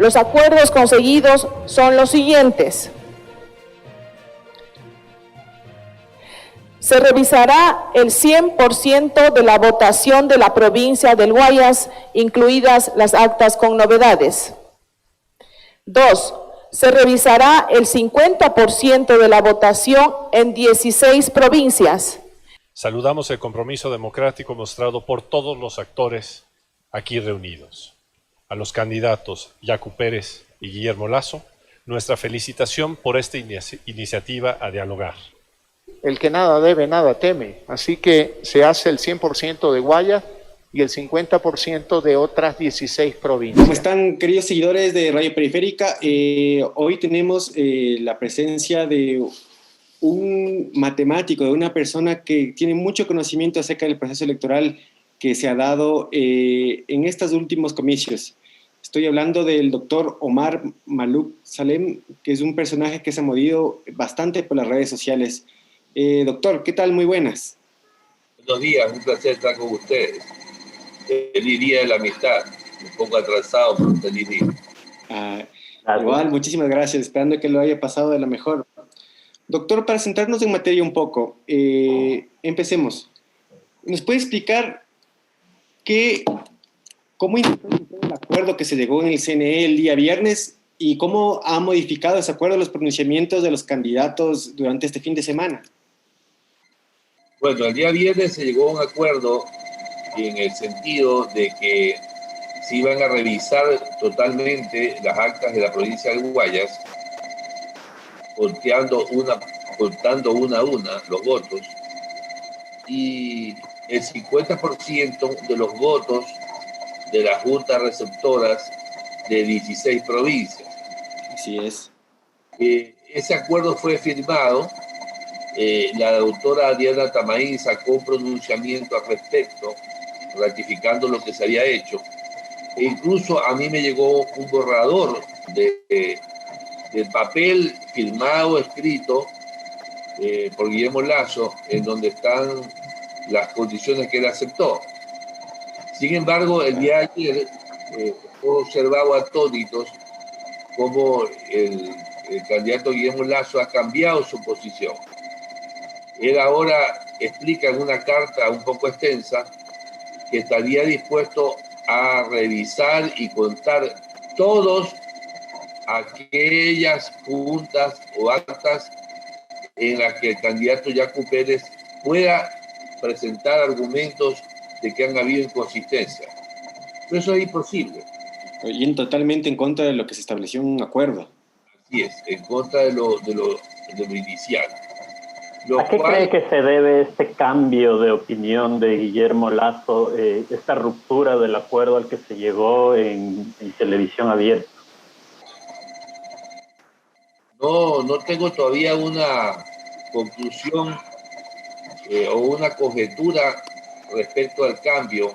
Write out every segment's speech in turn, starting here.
Los acuerdos conseguidos son los siguientes. Se revisará el 100% de la votación de la provincia del Guayas, incluidas las actas con novedades. 2. Se revisará el 50% de la votación en 16 provincias. Saludamos el compromiso democrático mostrado por todos los actores aquí reunidos. A los candidatos Yacu Pérez y Guillermo Lasso, nuestra felicitación por esta iniciativa a dialogar. El que nada debe, nada teme. Así que se hace el 100% de Guayas y el 50% de otras 16 provincias. ¿Cómo están, queridos seguidores de Radio Periférica? Hoy tenemos la presencia de un matemático, de una persona que tiene mucho conocimiento acerca del proceso electoral que se ha dado en estos últimos comicios. Estoy hablando del doctor Omar Malouk Salem, que es un personaje que se ha movido bastante por las redes sociales. Doctor, ¿qué tal? Muy buenas. Buenos días, un placer estar con ustedes. Feliz Día de la Amistad, un poco atrasado, pero feliz día. Igual, muchísimas gracias, esperando que lo haya pasado de la mejor. Doctor, para centrarnos en materia un poco, empecemos. ¿Nos puede explicar cómo interpreta el acuerdo que se llegó en el CNE el día viernes y cómo ha modificado ese acuerdo los pronunciamientos de los candidatos durante este fin de semana? Bueno, el día viernes se llegó a un acuerdo en el sentido de que se iban a revisar totalmente las actas de la provincia de Guayas, contando una a una los votos, y el 50% de los votos de las juntas receptoras de 16 provincias. Así es. Ese acuerdo fue firmado. La doctora Diana Tamaín sacó un pronunciamiento al respecto, ratificando lo que se había hecho. E incluso a mí me llegó un borrador del papel firmado, escrito por Guillermo Lasso, en donde están las condiciones que él aceptó. Sin embargo, el día de ayer observaba atónitos cómo el candidato Guillermo Lasso ha cambiado su posición. Él ahora explica en una carta un poco extensa que estaría dispuesto a revisar y contar todas aquellas juntas o actas en las que el candidato Yacu Pérez pueda presentar argumentos de que han habido inconsistencias. Pero eso es imposible. Y totalmente en contra de lo que se estableció en un acuerdo. Así es, en contra de lo inicial. ¿A qué cree que se debe este cambio de opinión de Guillermo Lasso, esta ruptura del acuerdo al que se llegó en televisión abierta? No tengo todavía una conclusión o una conjetura respecto al cambio,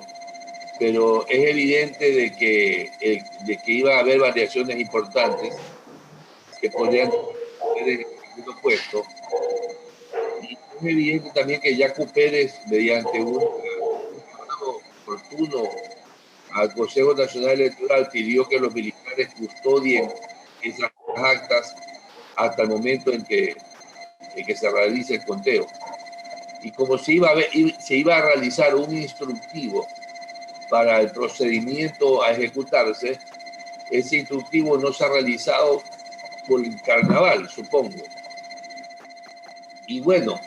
pero es evidente de que iba a haber variaciones importantes que podrían ser en el puesto. Y es evidente también que Yacu Pérez, mediante un oportuno al Consejo Nacional Electoral, pidió que los militares custodien esas actas hasta el momento en que se realice el conteo. Y como se iba a realizar un instructivo para el procedimiento a ejecutarse, ese instructivo no se ha realizado por el carnaval, supongo. Y bueno,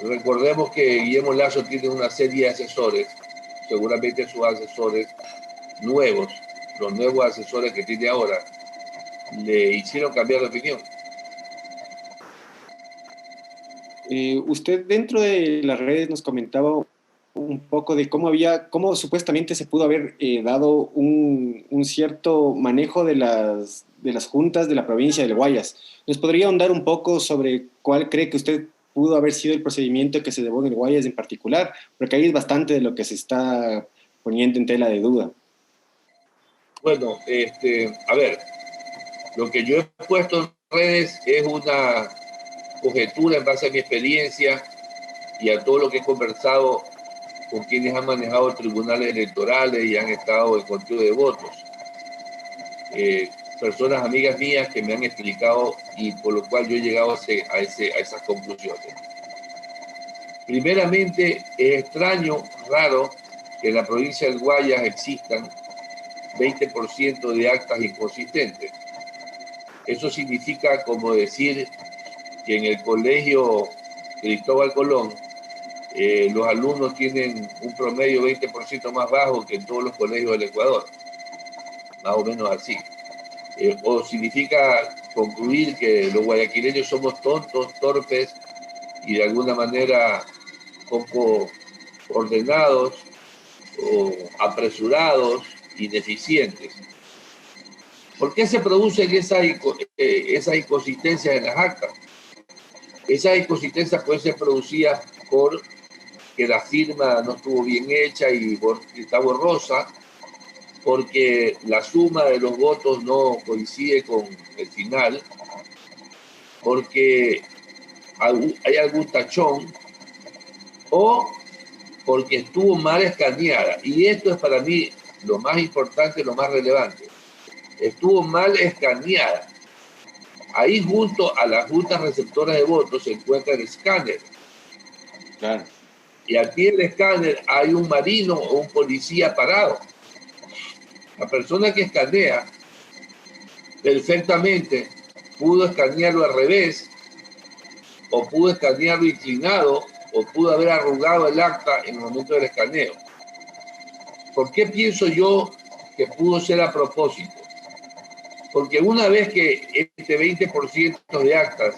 recordemos que Guillermo Lasso tiene una serie de asesores, seguramente sus asesores nuevos, los nuevos asesores que tiene ahora, le hicieron cambiar de opinión. Usted dentro de las redes nos comentaba un poco de cómo supuestamente se pudo haber dado un cierto manejo de las juntas de la provincia del Guayas. ¿Nos podría ahondar un poco sobre cuál cree que usted pudo haber sido el procedimiento que se llevó en el Guayas en particular? Porque ahí es bastante de lo que se está poniendo en tela de duda. Bueno, a ver, lo que yo he puesto en redes es una conjetura en base a mi experiencia y a todo lo que he conversado con quienes han manejado tribunales electorales y han estado en conteo de votos. personas amigas mías que me han explicado y por lo cual yo he llegado a esas conclusiones. Primeramente, es extraño, raro, que en la provincia del Guayas existan 20% de actas inconsistentes. Eso significa como decir que en el colegio Cristóbal Colón los alumnos tienen un promedio 20% más bajo que en todos los colegios del Ecuador, más o menos así. O significa concluir que los guayaquileños somos tontos, torpes y de alguna manera poco ordenados o apresurados, ineficientes. ¿Por qué se producen esas inconsistencias en las actas? Esas inconsistencias pueden ser producidas por que la firma no estuvo bien hecha y está borrosa, porque la suma de los votos no coincide con el final, porque hay algún tachón o porque estuvo mal escaneada. Y esto es para mí lo más importante, lo más relevante. Estuvo mal escaneada. Ahí junto a las juntas receptoras de votos se encuentra el escáner. Claro. Y al pie del escáner hay un marino o un policía parado. La persona que escanea perfectamente pudo escanearlo al revés, o pudo escanearlo inclinado, o pudo haber arrugado el acta en el momento del escaneo. ¿Por qué pienso yo que pudo ser a propósito? Porque una vez que este 20% de actas,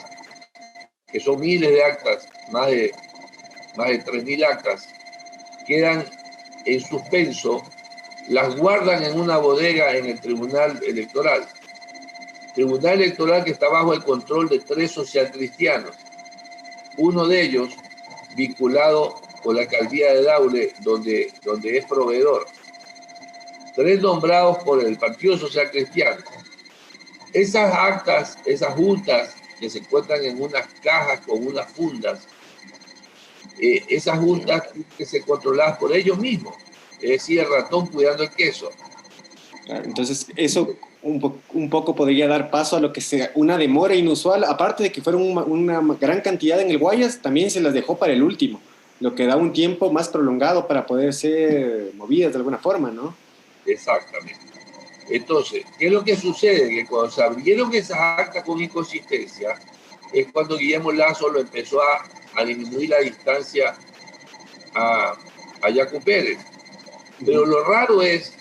que son miles de actas, más de 3.000 actas, quedan en suspenso, las guardan en una bodega en el Tribunal Electoral. Tribunal Electoral que está bajo el control de 3 socialcristianos. Uno de ellos vinculado con la alcaldía de Daule, donde es proveedor. 3 nombrados por el Partido Social Cristiano. Esas actas, esas juntas que se encuentran en unas cajas con unas fundas, esas juntas tienen que ser controladas por ellos mismos. Es decir, el ratón cuidando el queso. Claro, entonces, eso un poco podría dar paso a lo que sea una demora inusual. Aparte de que fueron una gran cantidad en el Guayas, también se las dejó para el último, lo que da un tiempo más prolongado para poder ser movidas de alguna forma, ¿no? Exactamente. Entonces, ¿qué es lo que sucede? Que cuando se abrieron esas actas con inconsistencia, es cuando Guillermo Lasso lo empezó a disminuir la distancia a Yacu Pérez. Pero lo raro es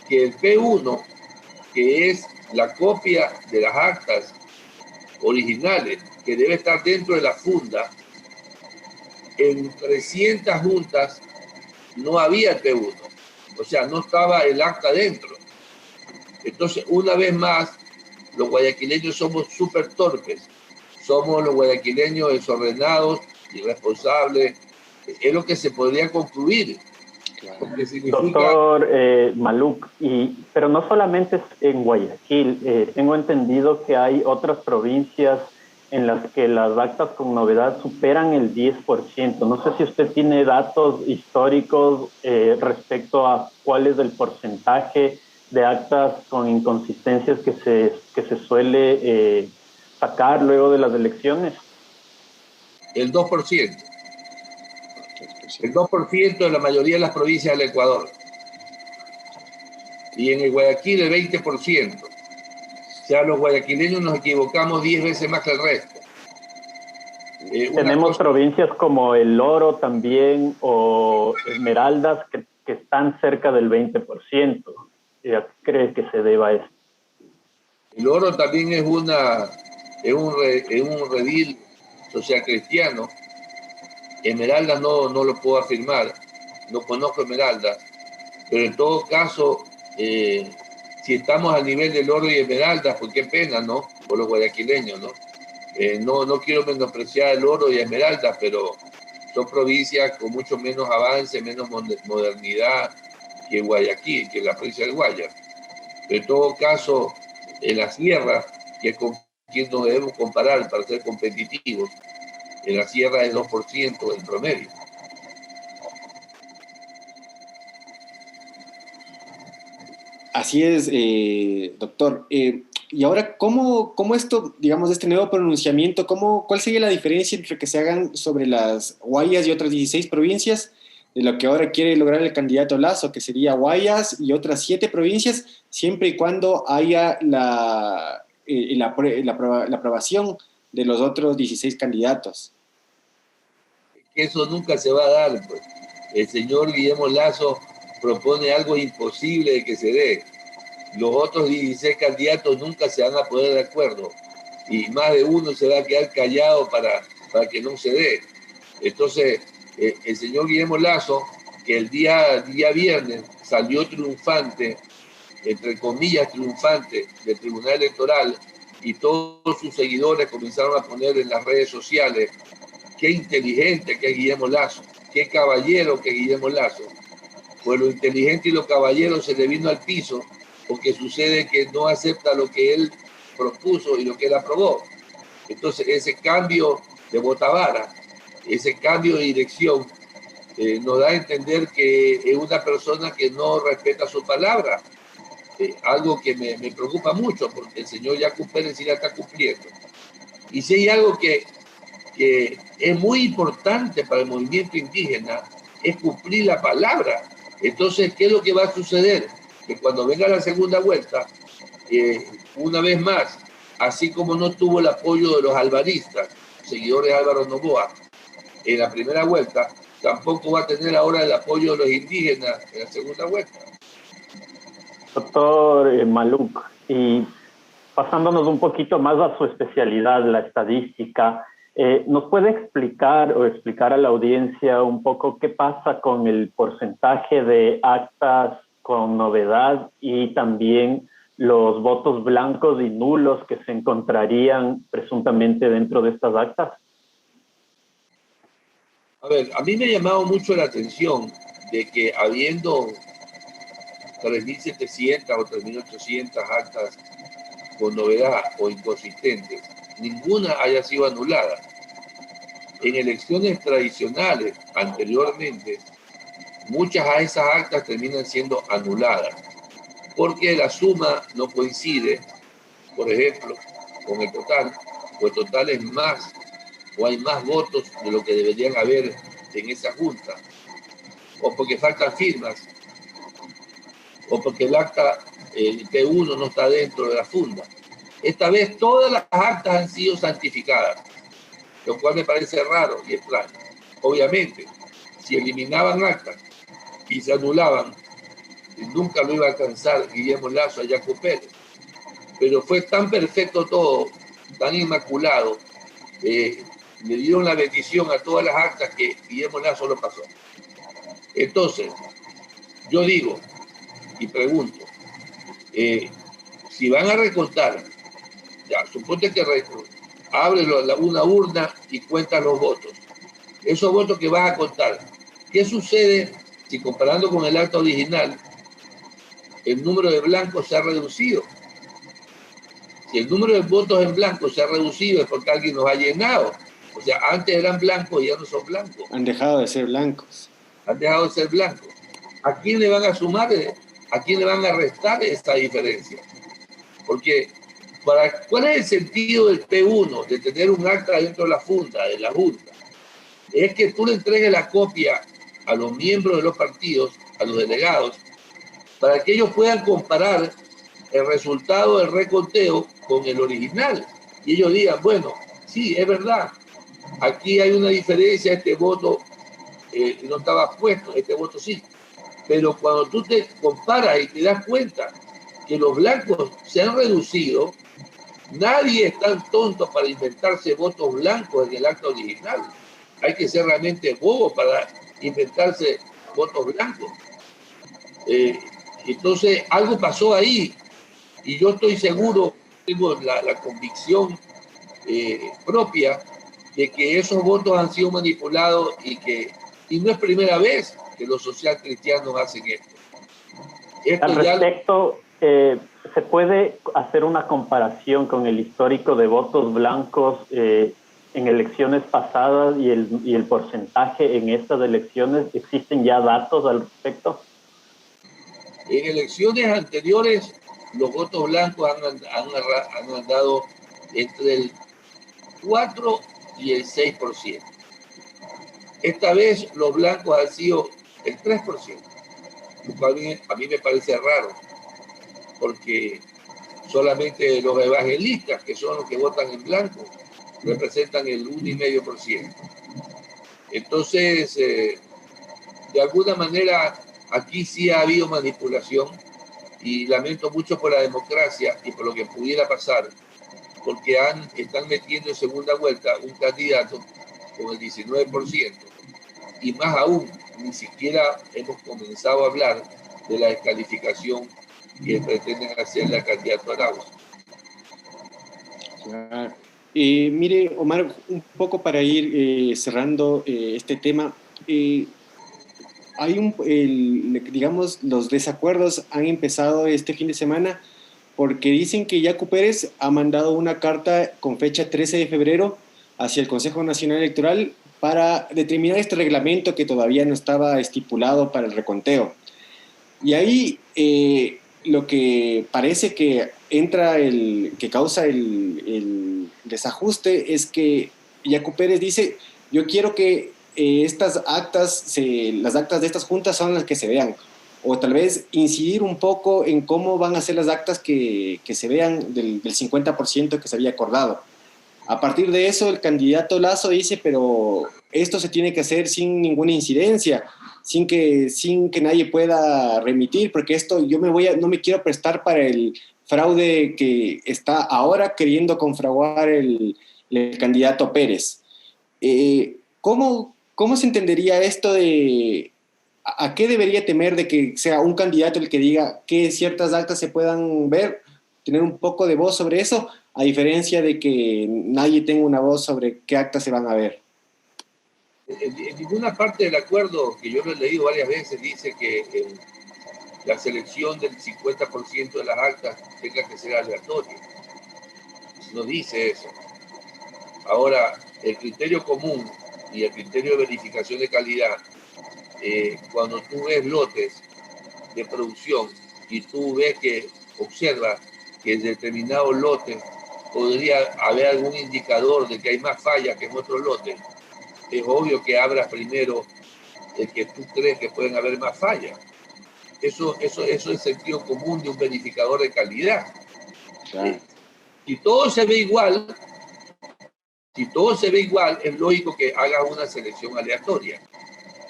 que el P1, que es la copia de las actas originales, que debe estar dentro de la funda, en 300 juntas no había el P1. O sea, no estaba el acta dentro. Entonces, una vez más, los guayaquileños somos súper torpes. Somos los guayaquileños desordenados, irresponsables. Es lo que se podría concluir. Porque significa... Doctor Maluk, pero no solamente es en Guayaquil. Tengo entendido que hay otras provincias en las que las actas con novedad superan el 10%. No sé si usted tiene datos históricos respecto a cuál es el porcentaje de actas con inconsistencias que se suele sacar luego de las elecciones. El 2%. El 2% de la mayoría de las provincias del Ecuador. Y en el Guayaquil el 20%. O sea, los guayaquileños nos equivocamos 10 veces más que el resto. Tenemos provincias como El Oro también o Esmeraldas que están cerca del 20%. ¿A qué cree que se deba esto? El Oro también es un redil social cristiano. Esmeralda no lo puedo afirmar, no conozco Esmeralda, pero en todo caso, si estamos al nivel del Oro y Esmeralda, pues qué pena, ¿no? Por los guayaquileños, ¿no? No quiero menospreciar el Oro y Esmeralda, pero son provincias con mucho menos avance, menos modernidad que Guayaquil, que la provincia del Guayas. Pero en todo caso, en la sierra, que es con quien nos debemos comparar para ser competitivos, en la sierra es 2% el promedio. Así es, doctor. Y ahora, ¿cómo esto, digamos, este nuevo pronunciamiento, cuál sería la diferencia entre que se hagan sobre las Guayas y otras 16 provincias de lo que ahora quiere lograr el candidato Lasso, que sería Guayas y otras 7 provincias, siempre y cuando haya la aprobación de los otros 16 candidatos? Que eso nunca se va a dar, pues. El señor Guillermo Lasso propone algo imposible de que se dé. Los otros 16 candidatos nunca se van a poner de acuerdo y más de uno se va a quedar callado para que no se dé. Entonces, el señor Guillermo Lasso, que el día viernes salió triunfante, entre comillas triunfante, del Tribunal Electoral, y todos sus seguidores comenzaron a poner en las redes sociales qué inteligente que es Guillermo Lasso, qué caballero que es Guillermo Lasso. Pues lo inteligente y lo caballero se le vino al piso, porque sucede que no acepta lo que él propuso y lo que él aprobó. Entonces, ese cambio de botavara, ese cambio de dirección, nos da a entender que es una persona que no respeta su palabra, algo que me preocupa mucho, porque el señor Yacu Pérez sí la está cumpliendo. Y si hay algo que es muy importante para el movimiento indígena, es cumplir la palabra. Entonces, ¿qué es lo que va a suceder? Que cuando venga la segunda vuelta, una vez más, así como no tuvo el apoyo de los alvaristas, seguidores de Álvaro Noboa, en la primera vuelta, tampoco va a tener ahora el apoyo de los indígenas en la segunda vuelta. Doctor Maluk, y pasándonos un poquito más a su especialidad, la estadística, ¿nos puede explicar a la audiencia un poco qué pasa con el porcentaje de actas con novedad y también los votos blancos y nulos que se encontrarían presuntamente dentro de estas actas? A ver, a mí me ha llamado mucho la atención de que habiendo 3.700 o 3.800 actas con novedad o inconsistentes, ninguna haya sido anulada. En elecciones tradicionales, anteriormente, muchas de esas actas terminan siendo anuladas, porque la suma no coincide, por ejemplo, con el total, o el total es más, o hay más votos de lo que deberían haber en esa junta, o porque faltan firmas, o porque el acta, el P1 no está dentro de la funda. Esta vez todas las actas han sido santificadas, lo cual me parece raro y extraño. Obviamente, si eliminaban actas y se anulaban, nunca lo iba a alcanzar Guillermo Lasso a Yacu Pérez. Pero fue tan perfecto todo, tan inmaculado, le dieron la bendición a todas las actas que Guillermo Lasso lo pasó. Entonces, yo digo y pregunto, si van a recontar, ya, suponte que abre una urna y cuenta los votos. Esos votos que vas a contar, ¿qué sucede si comparando con el acta original, el número de blancos se ha reducido? Si el número de votos en blanco se ha reducido es porque alguien los ha llenado. O sea, antes eran blancos y ya no son blancos. Han dejado de ser blancos. Han dejado de ser blancos. ¿A quién le van a sumar, a quién le van a restar esta diferencia? Porque, ¿cuál es el sentido del P1, de tener un acta dentro de la funda, de la Junta? Es que tú le entregues la copia a los miembros de los partidos, a los delegados, para que ellos puedan comparar el resultado del reconteo con el original. Y ellos digan, bueno, sí, es verdad, aquí hay una diferencia, este voto no estaba puesto, este voto sí. Pero cuando tú te comparas y te das cuenta que los blancos se han reducido, nadie es tan tonto para inventarse votos blancos en el acta original. Hay que ser realmente bobo para inventarse votos blancos. Entonces, algo pasó ahí y yo estoy seguro, tengo la convicción propia de que esos votos han sido manipulados y no es primera vez que los social cristianos hacen esto. Al respecto, ¿se puede hacer una comparación con el histórico de votos blancos en elecciones pasadas y el porcentaje en estas elecciones? ¿Existen ya datos al respecto? En elecciones anteriores los votos blancos han andado entre el 4 y el 6%. Esta vez los blancos han sido el 3%, lo cual a mí me parece raro, porque solamente los evangelistas, que son los que votan en blanco, representan el 1,5%. Entonces, de alguna manera, aquí sí ha habido manipulación y lamento mucho por la democracia y por lo que pudiera pasar, porque están metiendo en segunda vuelta un candidato con el 19%, y más aún, ni siquiera hemos comenzado a hablar de la descalificación que pretenden hacerle al candidato Arauz. Claro. Mire, Omar, un poco para ir cerrando este tema, digamos, los desacuerdos han empezado este fin de semana porque dicen que Yacu Pérez ha mandado una carta con fecha 13 de febrero hacia el Consejo Nacional Electoral para determinar este reglamento que todavía no estaba estipulado para el reconteo. Y ahí lo que parece que que causa el desajuste es que Yacu Pérez dice: yo quiero que las actas de estas juntas son las que se vean, o tal vez incidir un poco en cómo van a ser las actas que se vean del 50% que se había acordado. A partir de eso, el candidato Lasso dice: pero esto se tiene que hacer sin ninguna incidencia, sin que nadie pueda remitir, porque esto no me quiero prestar para el fraude que está ahora queriendo confraguar el candidato Pérez. ¿Cómo se entendería esto de a qué debería temer de que sea un candidato el que diga que ciertas actas se puedan ver, tener un poco de voz sobre eso, a diferencia de que nadie tenga una voz sobre qué actas se van a ver? En ninguna parte del acuerdo, que yo lo he leído varias veces, dice que la selección del 50% de las actas tenga que ser aleatoria. No dice eso. Ahora, el criterio común y el criterio de verificación de calidad, cuando tú ves lotes de producción y tú observas que en determinados lotes podría haber algún indicador de que hay más fallas que en otros lotes, es obvio que abras primero el que tú crees que pueden haber más fallas. Eso es sentido común de un verificador de calidad. Claro. Si todo se ve igual, es lógico que hagas una selección aleatoria.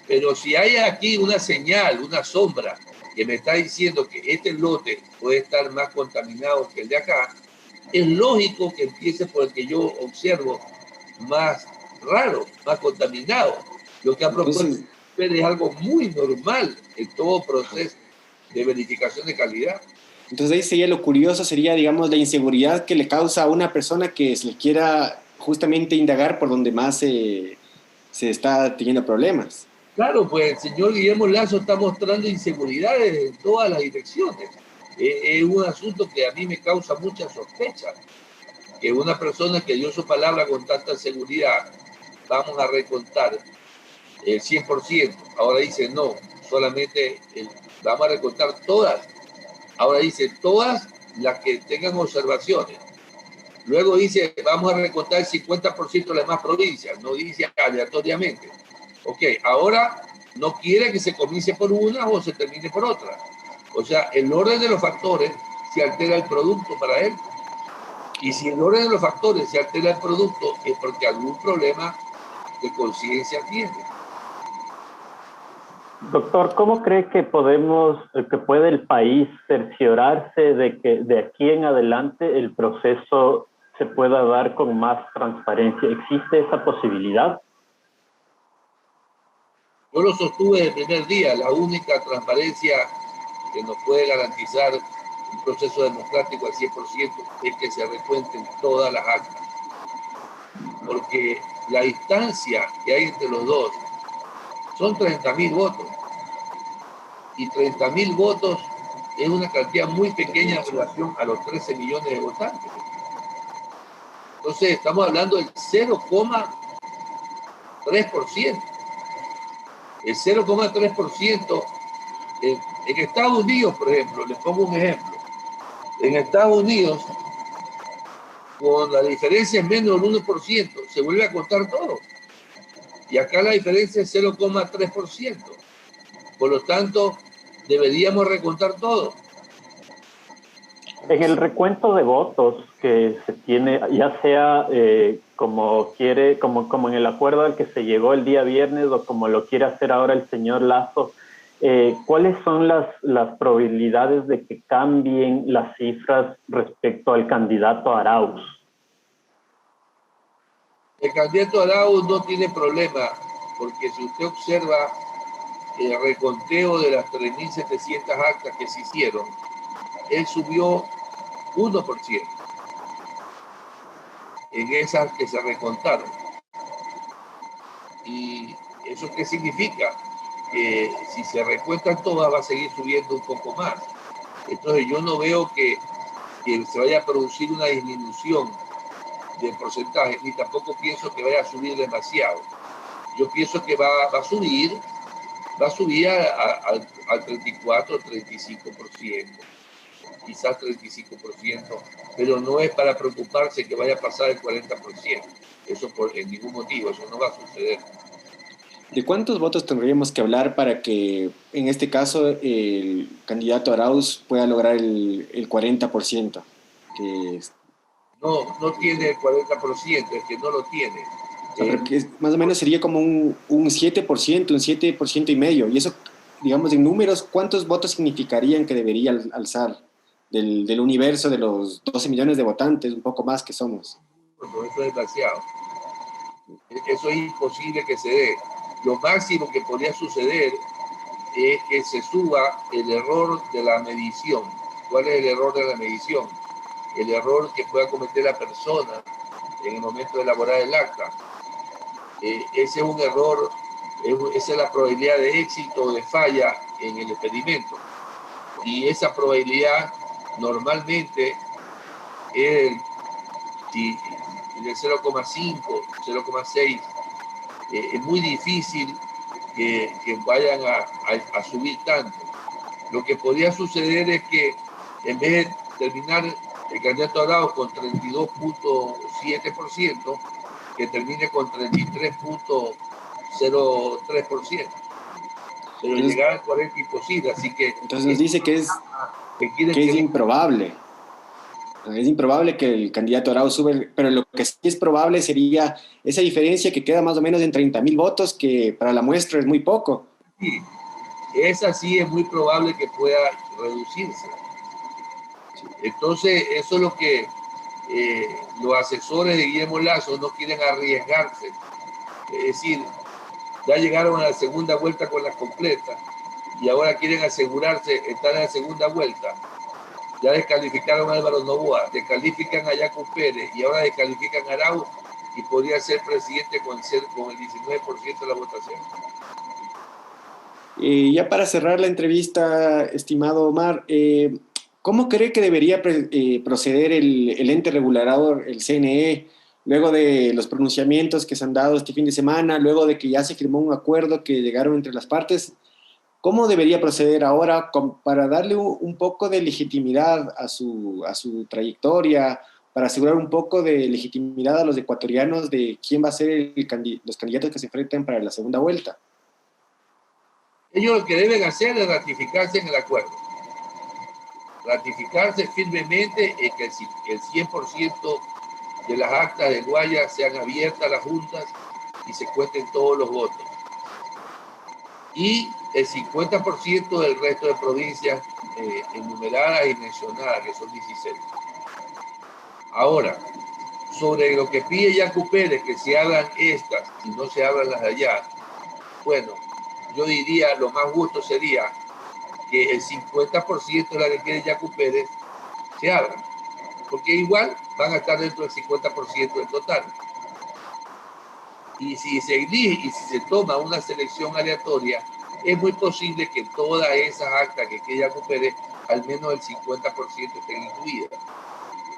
Pero si hay aquí una señal, una sombra, que me está diciendo que este lote puede estar más contaminado que el de acá, es lógico que empiece por el que yo observo más raro, más contaminado. Lo que ha propuesto es algo muy normal en todo proceso de verificación de calidad. Entonces ahí sería lo curioso, sería, digamos, la inseguridad que le causa a una persona que se le quiera justamente indagar por donde más se está teniendo problemas. Claro, pues el señor Guillermo Lasso está mostrando inseguridades en todas las direcciones. Es un asunto que a mí me causa mucha sospecha, que una persona que dio su palabra con tanta seguridad, vamos a recontar el 100%, ahora dice no, solamente vamos a recontar todas, ahora dice todas las que tengan observaciones, luego dice vamos a recontar el 50% de las demás provincias, no dice aleatoriamente. Ok, ahora no quiere que se comience por una o se termine por otra. O sea, el orden de los factores se altera el producto para él. Y si el orden de los factores se altera el producto es porque algún problema de conciencia tiene. Doctor, ¿cómo cree que puede el país cerciorarse de que de aquí en adelante el proceso se pueda dar con más transparencia? ¿Existe esa posibilidad? Yo lo sostuve desde el primer día, la única transparencia que nos puede garantizar un proceso democrático al 100% es que se recuenten todas las actas. Porque la distancia que hay entre los dos son 30.000 votos. Y 30.000 votos es una cantidad muy pequeña en relación a los 13 millones de votantes. Entonces estamos hablando del 0,3%. El 0,3% en Estados Unidos, por ejemplo, les pongo un ejemplo. En Estados Unidos, con la diferencia es menos del 1%, se vuelve a contar todo. Y acá la diferencia es 0,3%. Por lo tanto, deberíamos recontar todo. En el recuento de votos que se tiene, ya sea como quiere, como en el acuerdo al que se llegó el día viernes o como lo quiere hacer ahora el señor Lazo, ¿cuáles son las probabilidades de que cambien las cifras respecto al candidato Arauz? El candidato Arauz no tiene problema, porque si usted observa el reconteo de las 3.700 actas que se hicieron, él subió 1% en esas que se recontaron. ¿Y eso qué significa? Que si se recuentan todas va a seguir subiendo un poco más. Entonces yo no veo que se vaya a producir una disminución de porcentaje, ni tampoco pienso que vaya a subir demasiado. Yo pienso que va a subir al 34 o 35%, quizás 35%, pero no es para preocuparse que vaya a pasar el 40%. Eso por ningún motivo, eso no va a suceder. ¿De cuántos votos tendríamos que hablar para que, en este caso, el candidato Arauz pueda lograr el 40%? No tiene el 40%, es que no lo tiene. Pero que más o menos sería como un 7%, un 7% y medio. Y eso, digamos, en números, ¿cuántos votos significarían que debería alzar del universo de los 12 millones de votantes, un poco más que somos? Bueno, eso es demasiado. Eso es imposible que se dé. Lo máximo que podría suceder es que se suba el error de la medición. ¿Cuál es el error de la medición? El error que pueda cometer la persona en el momento de elaborar el acta. Ese es un error, esa es la probabilidad de éxito o de falla en el experimento. Y esa probabilidad normalmente es del 0,5, 0,6. Es muy difícil que vayan a subir tanto. Lo que podría suceder es que en vez de terminar el candidato Arauz con 32.7%, que termine con 33.03%. Pero llegar al 40% imposible, así que... Entonces nos dice que es improbable. Es improbable que el candidato Arauz sube, pero lo que sí es probable sería esa diferencia que queda más o menos en 30.000 votos, que para la muestra es muy poco. Sí, esa sí es muy probable que pueda reducirse. Entonces, eso es lo que los asesores de Guillermo Lazo no quieren arriesgarse. Es decir, ya llegaron a la segunda vuelta con las completas y ahora quieren asegurarse estar en la segunda vuelta. Ya descalificaron a Álvaro Noboa, descalifican a Yacu Pérez y ahora descalifican a Arauz y podría ser presidente con el 19% de la votación. Ya para cerrar la entrevista, estimado Omar, ¿cómo cree que debería proceder el ente regulador, el CNE, luego de los pronunciamientos que se han dado este fin de semana, luego de que ya se firmó un acuerdo que llegaron entre las partes? ¿Cómo debería proceder ahora para darle un poco de legitimidad a su trayectoria, para asegurar un poco de legitimidad a los ecuatorianos de quién va a ser los candidatos que se enfrenten para la segunda vuelta? Ellos lo que deben hacer es ratificarse en el acuerdo. Ratificarse firmemente en que el 100% de las actas de Guayas sean abiertas a las juntas y se cuenten todos los votos. Y el 50% del resto de provincias enumeradas y mencionadas, que son 16. Ahora, sobre lo que pide Yacu Pérez, que se hagan estas y no se hablan las de allá, bueno, yo diría lo más justo sería que el 50% de la que quiere Yacu Pérez se abran, porque igual van a estar dentro del 50% del total. Y si se elige y si se toma una selección aleatoria, es muy posible que todas esas actas que quiere Yacu Pérez, al menos el 50% estén incluidas.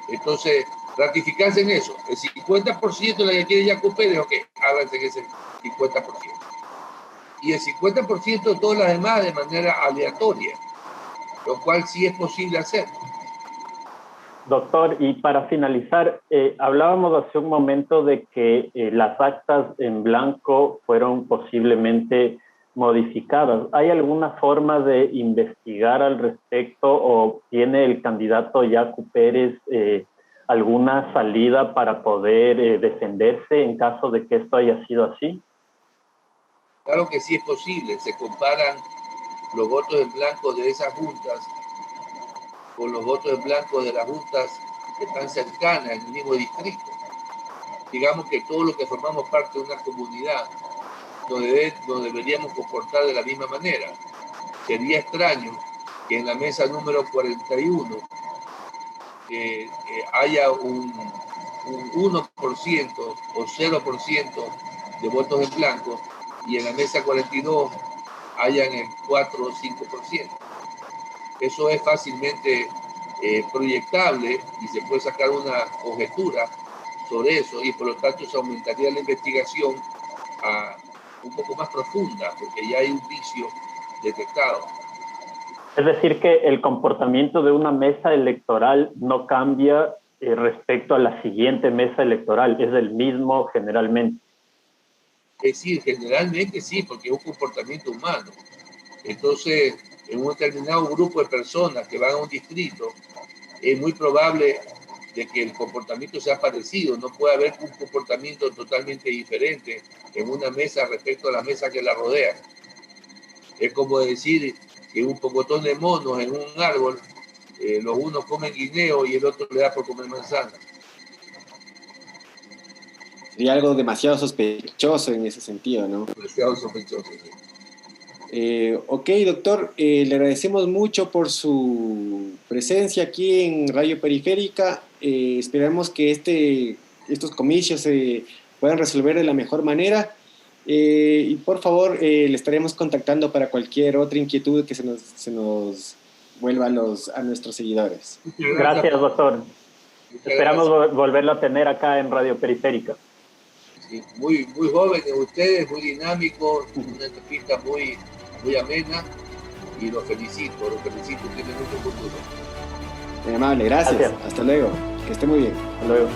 Entonces, ratificarse en eso. El 50% de la que quiere Yacu Pérez, ok, háblanse en ese 50%. Y el 50% de todas las demás de manera aleatoria, lo cual sí es posible hacer. Doctor, y para finalizar, hablábamos hace un momento de que las actas en blanco fueron posiblemente modificadas. ¿Hay alguna forma de investigar al respecto o tiene el candidato Yacu Pérez alguna salida para poder defenderse en caso de que esto haya sido así? Claro que sí es posible. Se comparan los votos en blanco de esas juntas con los votos en blanco de las juntas que están cercanas en el mismo distrito. Digamos que todos los que formamos parte de una comunidad nos deberíamos comportar de la misma manera. Sería extraño que en la mesa número 41 haya un 1% o 0% de votos en blanco y en la mesa 42 hayan el 4 o 5%. Eso es fácilmente proyectable y se puede sacar una conjetura sobre eso y por lo tanto se aumentaría la investigación un poco más profunda porque ya hay un vicio detectado. Es decir, que el comportamiento de una mesa electoral no cambia respecto a la siguiente mesa electoral, es el mismo generalmente. Es decir, generalmente sí, porque es un comportamiento humano. Entonces, en un determinado grupo de personas que van a un distrito, es muy probable de que el comportamiento sea parecido. No puede haber un comportamiento totalmente diferente en una mesa respecto a la mesa que la rodea. Es como decir que un pocotón de monos en un árbol, los unos comen guineo y el otro le da por comer manzana. Sería algo demasiado sospechoso en ese sentido, ¿no? Demasiado sospechoso. Ok, doctor, le agradecemos mucho por su presencia aquí en Radio Periférica. Esperamos que estos comicios se puedan resolver de la mejor manera. Y por favor, le estaremos contactando para cualquier otra inquietud que se nos vuelva a nuestros seguidores. Gracias, doctor. Esperamos volverlo a tener acá en Radio Periférica. Sí, muy jóvenes ustedes, muy dinámicos, una entrevista muy amena y los felicito, tienen mucho futuro. Muy amable, gracias. Hasta luego, que esté muy bien. Hasta luego.